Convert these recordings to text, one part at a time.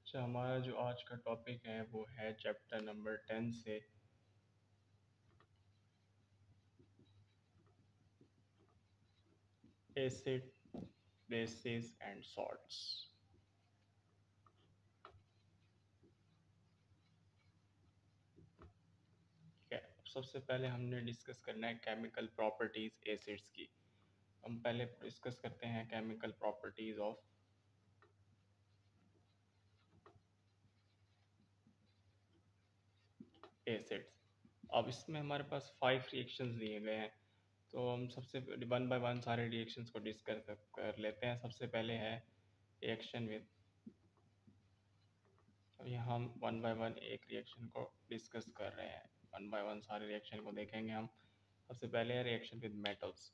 अच्छा, हमारा जो आज का टॉपिक है वो है चैप्टर नंबर 10 से एसिड, बेसिस एंड सॉल्ट्स। ठीक है, सबसे पहले हमने डिस्कस करना है केमिकल प्रॉपर्टीज एसिड्स की। हम पहले डिस्कस करते हैं केमिकल प्रॉपर्टीज ऑफ एसिड्स। अब इसमें हमारे पास 5 रिएक्शंस दिए गए हैं, तो हम सबसे वन बाय वन सारे रिएक्शंस को डिस्कस कर लेते हैं। सबसे पहले है रिएक्शन विद, अभी हम वन बाय वन एक रिएक्शन को डिस्कस कर रहे हैं। वन बाय वन सारे रिएक्शन को देखेंगे हम। सबसे पहले है रिएक्शन विद मेटल्स।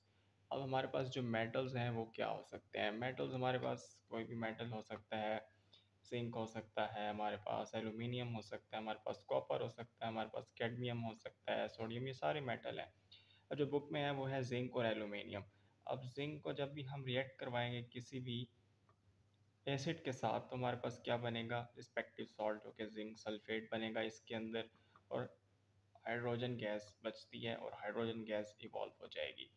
अब हमारे पास जो मेटल्स हैं वो क्या हो सकते हैं? मेटल्स हमारे पास कोई भी मेटल हो सकता है, जिंक हो सकता है, हमारे पास एल्यूमिनियम हो सकता है, हमारे पास कॉपर हो सकता है, हमारे पास कैडमियम हो सकता है, सोडियम, ये सारे मेटल हैं। और जो बुक में है वो है जिंक और एल्यूमिनियम। अब जिंक को जब भी हम रिएक्ट करवाएंगे किसी भी एसिड के साथ, तो हमारे पास क्या बनेगा? रिस्पेक्टिव सॉल्ट जो कि जिंक सल्फेट बनेगा इसके अंदर, और हाइड्रोजन गैस बचती है और हाइड्रोजन गैस इवॉल्व हो जाएगी।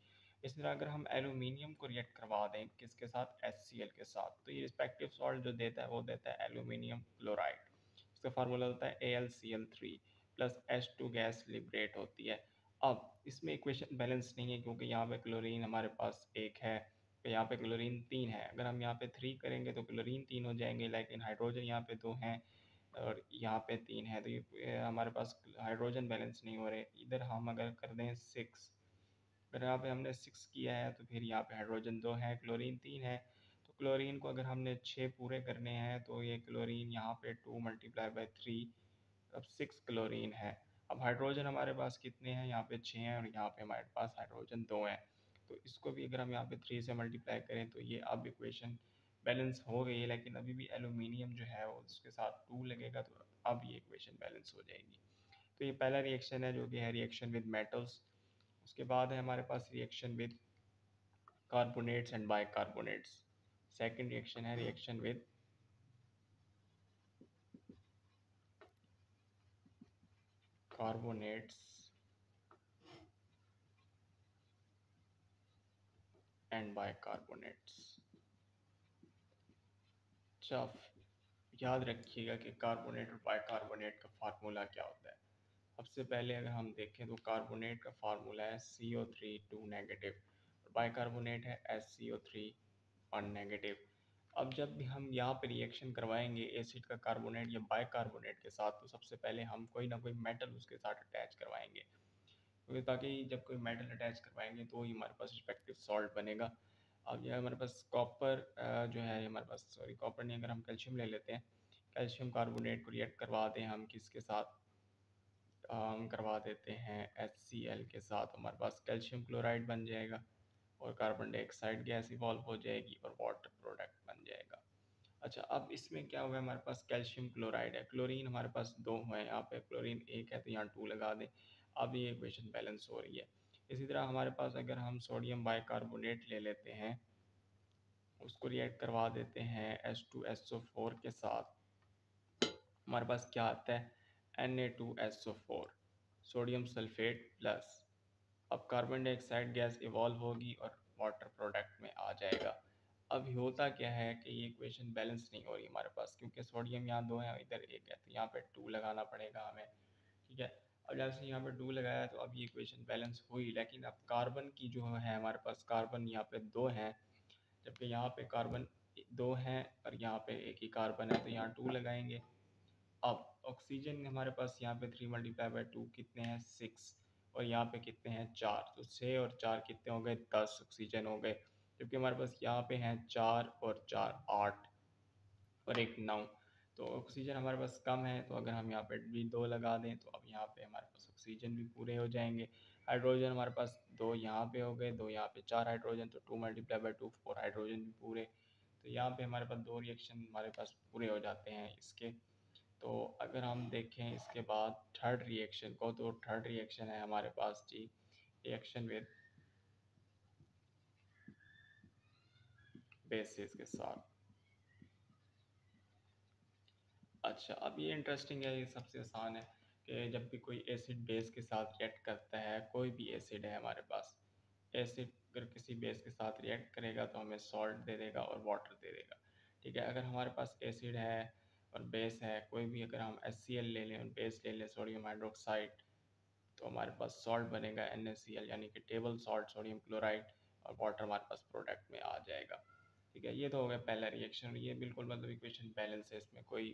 इस तरह अगर हम एल्यूमिनियम को रिएक्ट करवा दें किसके साथ? HCl के साथ, तो ये रिस्पेक्टिव सॉल्ट जो देता है वो देता है एल्यूमिनियम क्लोराइड। इसका फार्मूला होता है AlCl3 plus H2 gas liberate होती है। अब इसमें इक्वेशन बैलेंस नहीं है क्योंकि यहाँ पे क्लोरीन हमारे पास एक है, तो यहाँ पे क्लोरीन 3 है। अगर हम यहाँ पे 3 करेंगे तो क्लोरीन 3 हो जाएंगे, लेकिन हाइड्रोजन यहाँ पे 2 हैं और यहाँ पे 3 है, तो ये हमारे पास हाइड्रोजन बैलेंस नहीं हो रहे। इधर हम अगर कर दें 6, अगर यहाँ पे हमने 6 किया है तो फिर यहाँ पे हाइड्रोजन 2 है, क्लोरीन 3 है। तो क्लोरीन को अगर हमने 6 पूरे करने हैं तो ये क्लोरीन यहाँ पे 2 मल्टीप्लाई बाई 3, अब 6 क्लोरीन है। अब हाइड्रोजन हमारे पास कितने हैं? यहाँ पे 6 हैं और यहाँ पे हमारे पास हाइड्रोजन 2 हैं। तो इसको भी अगर हम यहाँ पे 3 से मल्टीप्लाई करें तो ये अब इक्वेशन बैलेंस हो गई है, लेकिन अभी भी एल्यूमिनियम जो है वो उसके साथ 2 लगेगा, तो अब ये इक्वेशन बैलेंस हो जाएगी। तो ये पहला रिएक्शन है जो कि है रिएक्शन विद मेटल्स। उसके बाद है हमारे पास reaction with carbonates and bicarbonates. Second reaction है reaction with carbonates and bicarbonates. अच्छा, याद रखिएगा कि कार्बोनेट और बाइकार्बोनेट का फार्मूला क्या होता है। सबसे पहले अगर हम देखें तो कार्बोनेट का फार्मूला है CO3 2 नेगेटिव, और बाइकार्बोनेट है HCO3 1 नेगेटिव। अब जब भी हम यहाँ पे रिएक्शन करवाएंगे एसिड का कार्बोनेट या बाइकार्बोनेट के साथ, तो सबसे पहले हम कोई ना कोई मेटल उसके साथ अटैच करवाएंगे, क्योंकि ताकि जब कोई मेटल अटैच करवाएंगे तो ही हमारे पास रिस्पेक्टिव सॉल्ट बनेगा। अब यह हमारे पास कॉपर जो है हमारे पास, सॉरी कॉपर नहीं, अगर हम कैल्शियम ले लेते हैं, कैल्शियम कार्बोनेट को रिएक्ट करवा दें हम किसके साथ? हम करवा देते हैं HCl के साथ, हमारे पास कैल्शियम क्लोराइड बन जाएगा और कार्बन डाइऑक्साइड गैस इवॉल्व हो जाएगी और वाटर प्रोडक्ट बन जाएगा। अच्छा, अब इसमें क्या हुआ? हमारे पास कैल्शियम क्लोराइड है, क्लोरीन हमारे पास 2 है, यहाँ पे क्लोरीन 1 है तो यहाँ 2 लगा दें। अब ये इक्वेशन बैलेंस हो रही है। इसी तरह हमारे पास अगर हम सोडियम बाइकार्बोनेट ले लेते हैं, उसको रिएक्ट करवा देते हैं H2SO4 के साथ, हमारे पास क्या आता है? Na2SO4, sodium sulphate plus. अब कार्बन डाइऑक्साइड गैस इवॉल्व होगी और वाटर प्रोडक्ट में आ जाएगा। अब होता क्या है कि ये इक्वेशन बैलेंस नहीं हो रही हमारे पास, क्योंकि सोडियम यहाँ 2 है और इधर 1 है, तो यहाँ पे 2 लगाना पड़ेगा हमें। ठीक है, अब जैसे यहाँ पे 2 लगाया तो अब ये इक्वेशन बैलेंस हुई, लेकिन अब कार्बन की जो है हमारे पास कार्बन यहाँ पे 2 हैं, जबकि यहाँ पे कार्बन 2 हैं और यहाँ पे एक ही कार्बन है, तो यहाँ 2 लगाएंगे। अब ऑक्सीजन हमारे पास यहाँ पे 3 मल्टीप्लाई बाई 2 कितने हैं? 6, और यहाँ पे कितने हैं? 4, तो 6 और 4 कितने हो गए? 10 ऑक्सीजन हो गए, जबकि हमारे पास यहाँ पे हैं 4 और 4 8 और 1 9, तो ऑक्सीजन हमारे पास कम है, तो अगर हम यहाँ पे भी 2 लगा दें तो अब यहाँ पे हमारे पास ऑक्सीजन भी पूरे हो जाएंगे। हाइड्रोजन हमारे पास 2 यहाँ पे हो गए, 2 यहाँ पे, 4 हाइड्रोजन, तो 2 मल्टीप्लाई बाई 2 4 हाइड्रोजन भी पूरे। तो यहाँ पे हमारे पास 2 रिएक्शन हमारे पास पूरे हो जाते हैं इसके। तो अगर हम देखें इसके बाद थर्ड रिएक्शन को, तो थर्ड रिएक्शन है हमारे पास जी रिएक्शन विद बेसिस के साथ। अच्छा, अब ये इंटरेस्टिंग है, ये सबसे आसान है कि जब भी कोई एसिड बेस के साथ रिएक्ट करता है, कोई भी एसिड है हमारे पास, एसिड अगर किसी बेस के साथ रिएक्ट करेगा तो हमें सॉल्ट दे देगा और वाटर दे देगा। ठीक है, अगर हमारे पास एसिड है और बेस है, कोई भी अगर हम HCl ले लें और बेस ले लें सोडियम हाइड्रोक्साइड, तो हमारे पास सॉल्ट बनेगा NaCl, यानी कि टेबल सॉल्ट सोडियम क्लोराइड, और वाटर हमारे पास प्रोडक्ट में आ जाएगा। ठीक है, ये तो हो गया पहला रिएक्शन। ये बिल्कुल मतलब इक्वेशन बैलेंस है, इसमें कोई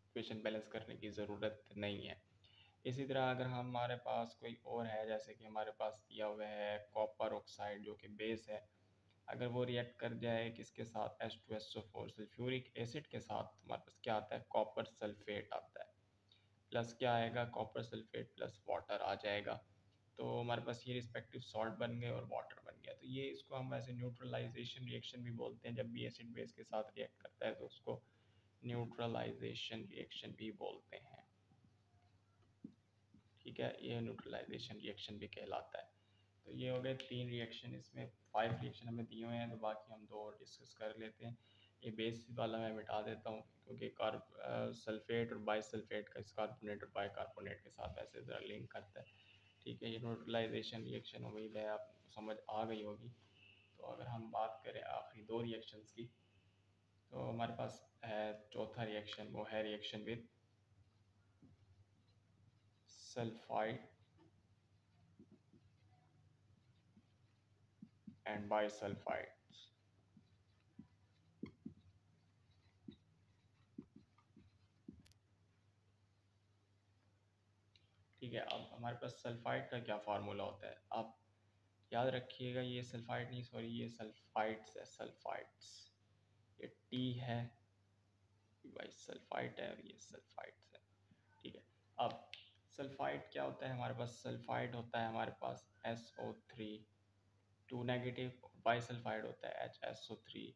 इक्वेशन बैलेंस करने की ज़रूरत नहीं है। इसी तरह अगर हमारे पास कोई और है, जैसे कि हमारे पास दिया हुआ है कॉपर ऑक्साइड जो कि बेस है, अगर वो रिएक्ट कर जाए किसके साथ, H2SO4 सल्फ्यूरिक एसिड के साथ, तो हमारे पास क्या आता है, कॉपर सल्फेट आता है, प्लस क्या आएगा, कॉपर सल्फेट प्लस वाटर आ जाएगा। तो हमारे पास ये रिस्पेक्टिव सॉल्ट बन गए और वाटर बन गया। तो ये इसको हम वैसे न्यूट्रलाइजेशन रिएक्शन भी बोलते हैं, जब भी एसिड बेस के साथ रिएक्ट करता है तो उसको न्यूट्रलाइजेशन रिएक्शन भी बोलते हैं। ठीक है, ये न्यूट्रलाइजेशन रिएक्शन भी कहलाता है। तो ये हो गए 3 रिएक्शन, इसमें 5 रिएक्शन हमें दिए हुए हैं, तो बाकी हम 2 और डिस्कस कर लेते हैं। ये बेस वाला मैं मिटा देता हूँ, क्योंकि सल्फेट और बाइसल्फेट का इस कार्बोनेट और बाइकार्बोनेट के साथ ऐसे ज़रा लिंक करता है। ठीक है, ये न्यूट्रलाइजेशन रिएक्शन, उम्मीद है आपको समझ आ गई होगी। तो अगर हम बात करें आखिरी 2 रिएक्शंस की, तो हमारे पास है चौथा रिएक्शन, वो है reaction with sulphide and bisulphide. ठीक है, अब हमारे पास सल्फाइड का क्या फार्मूला होता है, आप याद रखिएगा, ये सल्फाइड नहीं, सॉरी, ये सल्फाइड्स है, सल्फाइड्स, ये टी है, भाई सल्फाइड है और ये सल्फाइड्स है। ठीक है, अब सल्फाइड क्या होता है हमारे पास, सल्फाइड होता है हमारे पास SO3 2 नेगेटिव, बाइसल्फाइड होता है HSO3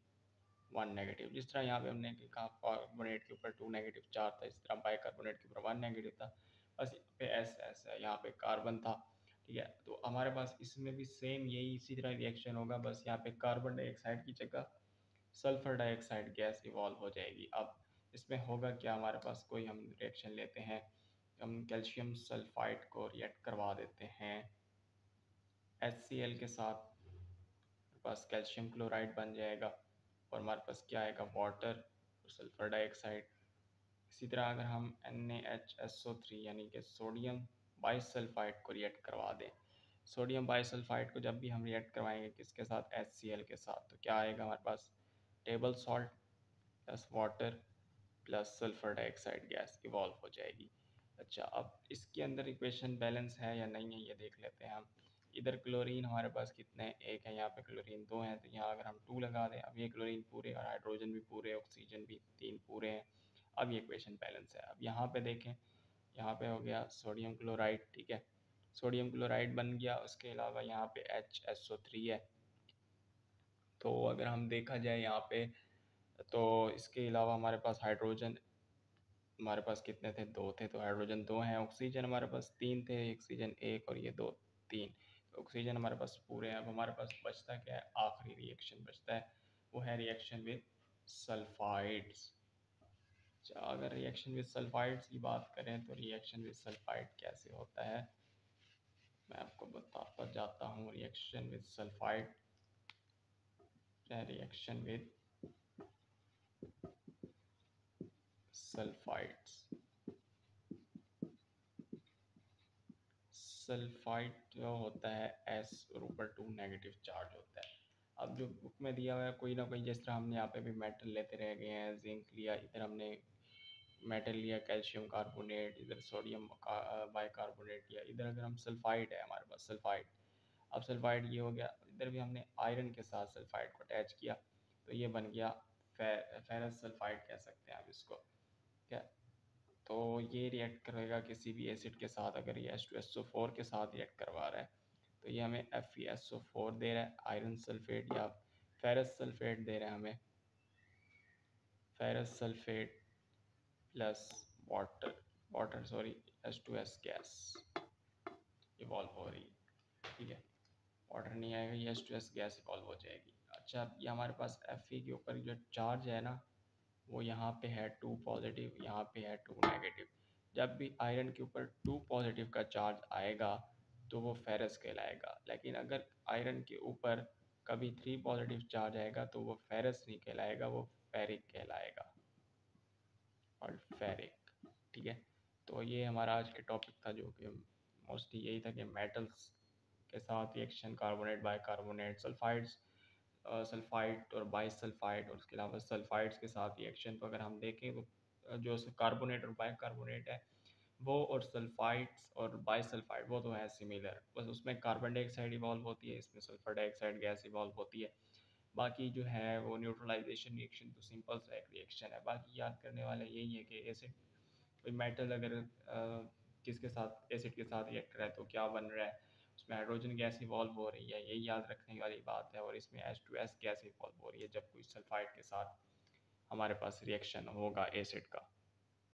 1 नेगेटिव। जिस तरह यहाँ पे हमने लिखा कार्बोनेट के ऊपर 2 नेगेटिव चार्ज था, इस तरह बाइकार्बोनेट के ऊपर 1 नेगेटिव था, बस यहाँ पे S है, यहाँ पे कार्बन था। ठीक है, तो हमारे पास इसमें भी सेम यही इसी तरह रिएक्शन होगा, बस यहाँ पे कार्बन डाइऑक्साइड की जगह सल्फर डाइऑक्साइड गैस इवॉल्व हो जाएगी। अब इसमें होगा क्या, हमारे पास कोई हम रिएक्शन लेते हैं, हम कैल्शियम सल्फाइड को रिएक्ट करवा देते हैं HCl के साथ, हमारे पास कैल्शियम क्लोराइड बन जाएगा, और हमारे पास क्या आएगा, वाटर और सल्फर डाइऑक्साइड। इसी तरह अगर हम NaHSO3 यानी कि सोडियम बाइसल्फाइड को रिएक्ट करवा दें, सोडियम बाइसल्फाइड को जब भी हम रिएक्ट करवाएंगे किसके साथ, HCl के साथ, तो क्या आएगा हमारे पास, table salt plus water plus sulphur dioxide gas evolve हो जाएगी। अच्छा, अब इसके अंदर इक्वेशन बैलेंस है या नहीं है ये देख लेते हैं हम। इधर क्लोरीन हमारे पास कितने हैं, एक है, यहाँ पे क्लोरीन 2 हैं, तो यहाँ अगर हम 2 लगा दें, अब ये क्लोरीन पूरे और हाइड्रोजन भी पूरे, ऑक्सीजन भी 3 पूरे हैं। अब ये इक्वेशन बैलेंस है। अब यहाँ पे देखें, यहाँ पे हो गया सोडियम क्लोराइड। ठीक है, सोडियम क्लोराइड बन गया, उसके अलावा यहाँ पे HSO3 है। तो अगर हम देखा जाए यहाँ पे, तो इसके अलावा हमारे पास हाइड्रोजन, हमारे पास कितने थे, 2 थे, तो हाइड्रोजन 2 हैं, ऑक्सीजन हमारे पास 3 थे, ऑक्सीजन 1 और ये 2 3, तो ऑक्सीजन हमारे पास पूरे हैं। अब हमारे पास बचता क्या है, आखिरी रिएक्शन बचता है, वो है रिएक्शन विद सल्फाइड्स। अगर रिएक्शन विद सल्फाइड्स की बात करें, तो रिएक्शन विद सल्फाइड कैसे होता है, मैं आपको बताता जाता हूँ। Reaction with sulphide, reaction with sulphides, sulphide जो होता है S और ऊपर 2 नेगेटिव चार्ज होता है। अब जो बुक में दिया हुआ है, कोई ना कोई, जिस तरह हमने यहाँ पे भी मेटल लेते रह गए हैं, जिंक लिया, इधर हमने मेटल लिया कैल्शियम कार्बोनेट, इधर सोडियम बाइकार्बोनेट लिया, इधर अगर हम सल्फाइड है हमारे पास सल्फाइड, अब सल्फाइड ये हो गया, इधर भी हमने आयरन के साथ सल्फाइड को अटैच किया, तो ये बन गया फेरस सल्फाइड कह सकते हैं आप इसको। क्या, तो ये रिएक्ट करेगा किसी भी एसिड के साथ, अगर ये H2SO4 के साथ रिएक्ट करवा रहा है, तो ये हमें FeSO4 दे रहा है, आयरन सल्फेट, या फेरस सल्फेट दे रहा है हमें, ferrous sulphate plus water, water sorry, H2S gas evolve हो रही है। ठीक है, वाटर नहीं आएगा, ये H2S गैस इवॉल्व हो जाएगी। अच्छा, ये हमारे पास Fe के ऊपर जो चार्ज है ना, वो यहाँ पे है 2 पॉजिटिव, यहाँ पे है 2 नेगेटिव। जब भी आयरन के ऊपर 2 पॉजिटिव का चार्ज आएगा तो वो फेरस कहलाएगा, लेकिन अगर आयरन के ऊपर कभी 3 पॉजिटिव चार्ज आएगा तो वो फेरस नहीं कहलाएगा, वो फेरिक कहलाएगा, और फेरिक। ठीक है, तो ये हमारा आज के टॉपिक था, जो कि मोस्टली यही था कि मेटल्स के साथ reaction, carbonate bicarbonate, sulphides, sulphide और बाइसल्फाइड, और उसके अलावा सल्फाइड्स के साथ रिएक्शन। तो अगर हम देखें तो जो कार्बोनेट और बाइकार्बोनेट है वो, और सल्फाइड्स और बाइसल्फाइड, वो तो है सिमिलर, बस उसमें कार्बन डाइऑक्साइड इवॉल्व होती है, इसमें सल्फर डाइऑक्साइड गैस इवॉल्व होती है। बाकी जो है वो न्यूट्रलाइजेशन रिएक्शन तो सिंपल सा एक रिएक्शन है। बाकी याद करने वाला यही है कि एसिड, कोई मेटल अगर किसके साथ, एसिड के साथ रिएक्ट कर रहा है तो क्या बन रहा है, उसमें हाइड्रोजन गैस इवॉल्व हो रही है, यही याद रखने वाली बात है। और इसमें H2S गैस इवॉल्व हो रही है जब कोई सल्फाइड के साथ हमारे पास रिएक्शन होगा एसिड का।